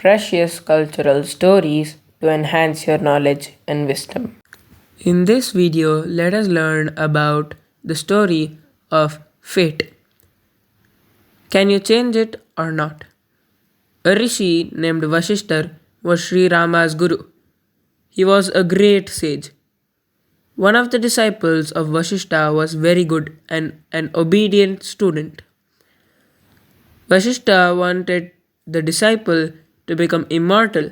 precious cultural stories to enhance your knowledge and wisdom. In this video, let us learn about the story of fate. Can you change it or not? A rishi named Vashishtar was Sri Rama's guru. He was a great sage. One of the disciples of Vashishta was very good and an obedient student. Vashishta wanted the disciple to become immortal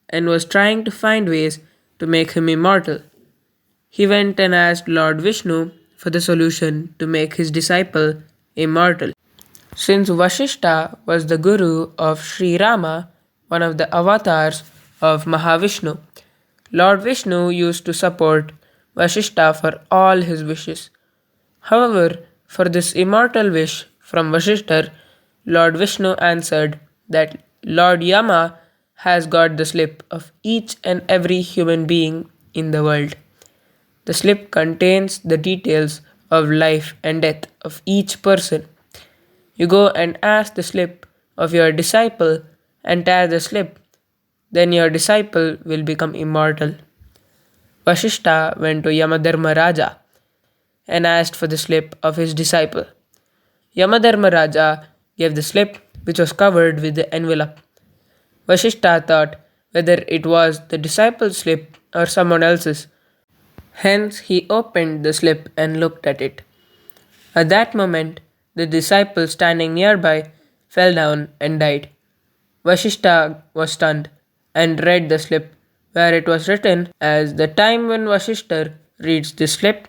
and was trying to find ways to make him immortal. He went and asked Lord Vishnu for the solution to make his disciple immortal. Since Vashishta was the guru of Sri Rama, one of the avatars of Mahavishnu, Lord Vishnu used to support Vashishta for all his wishes. However, for this immortal wish from Vashishtar, Lord Vishnu answered that Lord Yama has got the slip of each and every human being in the world. The slip contains the details of life and death of each person. You go and ask the slip of your disciple and tear the slip, then your disciple will become immortal. Vashishta went to Yamadharma Raja and asked for the slip of his disciple. Yamadharma Raja gave the slip, which was covered with the envelope. Vashishta thought whether it was the disciple's slip or someone else's. Hence, he opened the slip and looked at it. At that moment, the disciple standing nearby fell down and died. Vashishta was stunned and read the slip, where it was written as the time when Vashishtar reads this slip,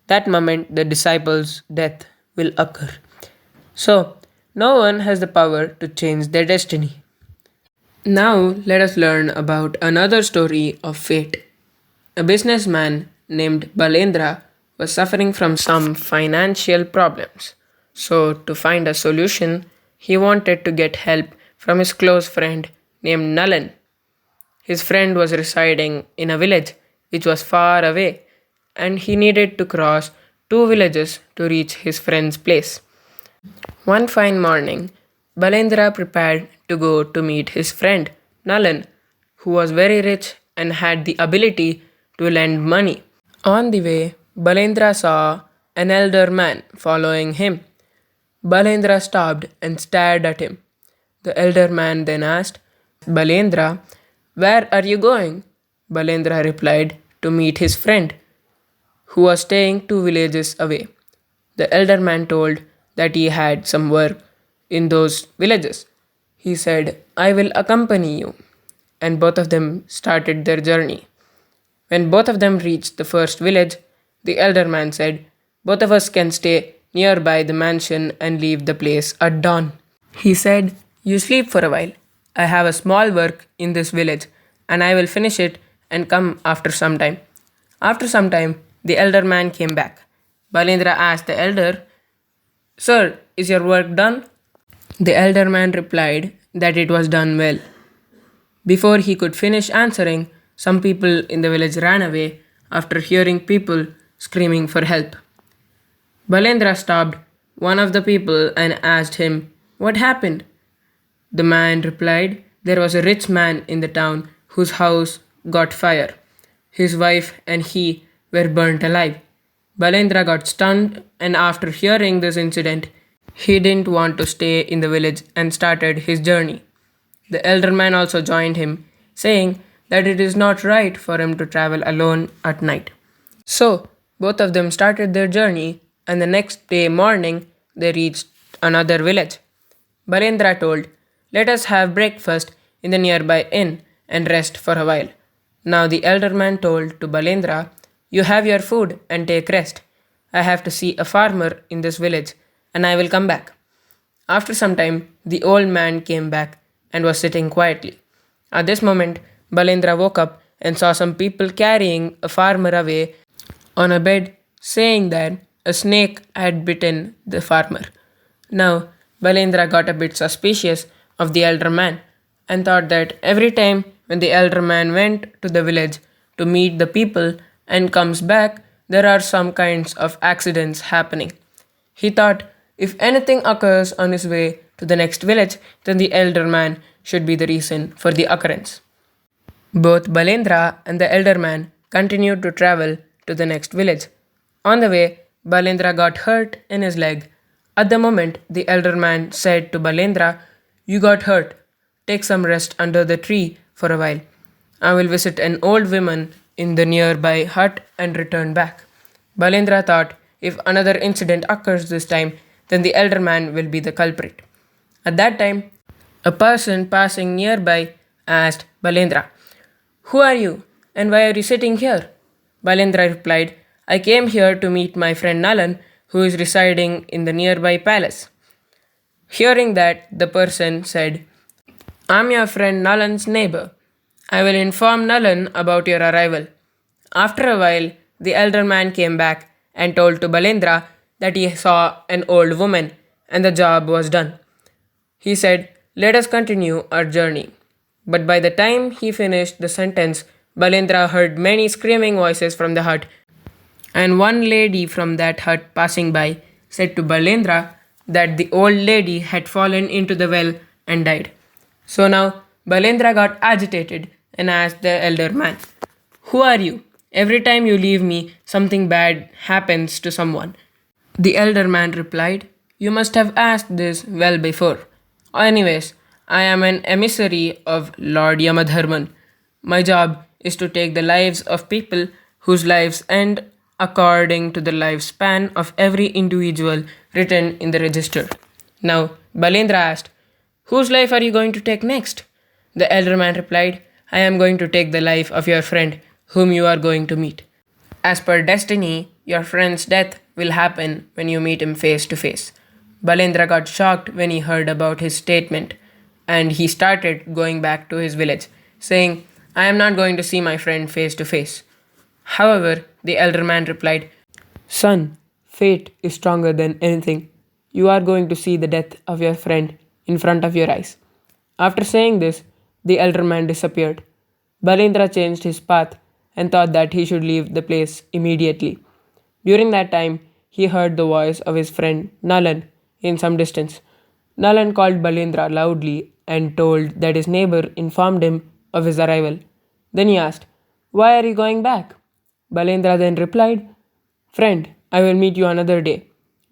that moment the disciple's death will occur. So, no one has the power to change their destiny. Now, let us learn about another story of fate. A businessman named Balendra was suffering from some financial problems. So, to find a solution, he wanted to get help from his close friend named Nalan. His friend was residing in a village which was far away, and he needed to cross two villages to reach his friend's place. One fine morning, Balendra prepared to go to meet his friend Nalan, who was very rich and had the ability to lend money. On the way, Balendra saw an elder man following him. Balendra stopped and stared at him. The elder man then asked, Balendra, where are you going? Balendra replied, to meet his friend, who was staying two villages away. The elder man told that he had some work in those villages. He said, I will accompany you. And both of them started their journey. When both of them reached the first village, the elder man said, both of us can stay nearby the mansion and leave the place at dawn. He said, you sleep for a while. I have a small work in this village, and I will finish it and come after some time. After some time, the elder man came back. Balendra asked the elder, Sir, is your work done? The elder man replied that it was done well. Before he could finish answering, some people in the village ran away after hearing people screaming for help. Balendra stopped one of the people and asked him, What happened? The man replied, There was a rich man in the town whose house got fire. His wife and he were burnt alive. Balendra got stunned, and after hearing this incident, he didn't want to stay in the village and started his journey. The elder man also joined him, saying that it is not right for him to travel alone at night. So, both of them started their journey, and the next day morning they reached another village. Balendra told, Let us have breakfast in the nearby inn and rest for a while. Now the elder man told to Balendra, You have your food and take rest. I have to see a farmer in this village, and I will come back. After some time, the old man came back and was sitting quietly. At this moment, Balendra woke up and saw some people carrying a farmer away on a bed, saying that a snake had bitten the farmer. Now, Balendra got a bit suspicious of the elder man and thought that every time when the elder man went to the village to meet the people and comes back, there are some kinds of accidents happening. He thought if anything occurs on his way to the next village, then the elder man should be the reason for the occurrence. Both Balendra and the elder man continued to travel to the next village. On the way, Balendra got hurt in his leg. At the moment, the elder man said to Balendra, "You got hurt. Take some rest under the tree for a while. I will visit an old woman in the nearby hut and return back." Balendra thought, if another incident occurs this time, then the elder man will be the culprit. At that time, a person passing nearby asked Balendra, "Who are you, and why are you sitting here?" Balendra replied, "I came here to meet my friend Nalan, who is residing in the nearby palace." Hearing that, the person said, "I'm your friend Nalan's neighbor. I will inform Nalan about your arrival." After a while, the elder man came back and told to Balendra that he saw an old woman and the job was done. He said, "Let us continue our journey." But by the time he finished the sentence, Balendra heard many screaming voices from the hut, and one lady from that hut passing by said to Balendra that the old lady had fallen into the well and died. So now Balendra got agitated and asked the elder man, "Who are you? Every time you leave me, something bad happens to someone." The elder man replied, "You must have asked this well before. Anyways, I am an emissary of Lord Yamadharman. My job is to take the lives of people whose lives end according to the lifespan of every individual written in the register." Now, Balendra asked, "Whose life are you going to take next?" The elder man replied, "I am going to take the life of your friend whom you are going to meet. As per destiny, your friend's death will happen when you meet him face to face." Balendra got shocked when he heard about his statement, and he started going back to his village, saying, "I am not going to see my friend face to face." However, the elder man replied, "Son, fate is stronger than anything. You are going to see the death of your friend in front of your eyes." After saying this, the elder man disappeared. Balendra changed his path and thought that he should leave the place immediately. During that time, he heard the voice of his friend Nalan in some distance. Nalan called Balendra loudly and told that his neighbor informed him of his arrival. Then he asked, "Why are you going back?" Balendra then replied, "Friend, I will meet you another day.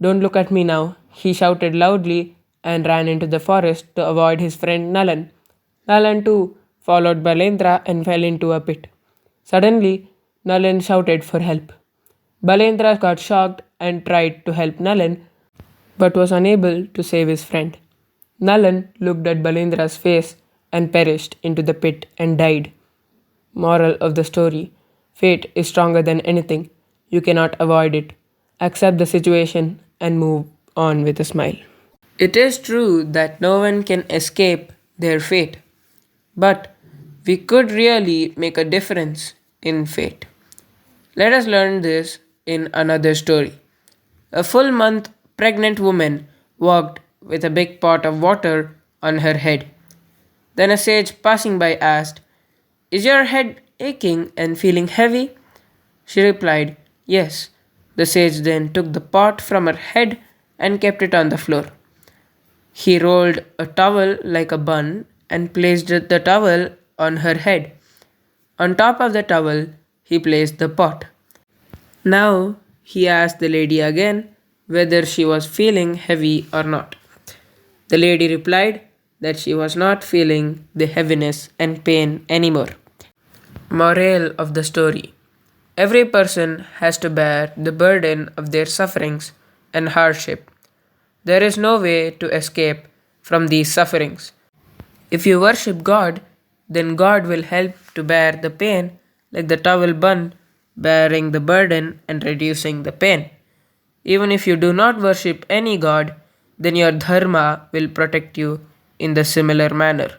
Don't look at me now." He shouted loudly and ran into the forest to avoid his friend Nalan. Nalan too followed Balendra and fell into a pit. Suddenly, Nalan shouted for help. Balendra got shocked and tried to help Nalan, but was unable to save his friend. Nalan looked at Balendra's face and perished into the pit and died. Moral of the story: fate is stronger than anything. You cannot avoid it. Accept the situation and move on with a smile. It is true that no one can escape their fate, but we could really make a difference in fate. Let us learn this in another story. A full month pregnant woman walked with a big pot of water on her head. Then a sage passing by asked, "Is your head aching and feeling heavy?" She replied, "Yes." The sage then took the pot from her head and kept it on the floor. He rolled a towel like a bun and placed the towel on her head. On top of the towel, he placed the pot. Now, he asked the lady again whether she was feeling heavy or not. The lady replied that she was not feeling the heaviness and pain anymore. Moral of the story: every person has to bear the burden of their sufferings and hardship. There is no way to escape from these sufferings. If you worship God, then God will help to bear the pain, like the towel bun bearing the burden and reducing the pain. Even if you do not worship any God, then your dharma will protect you in the similar manner.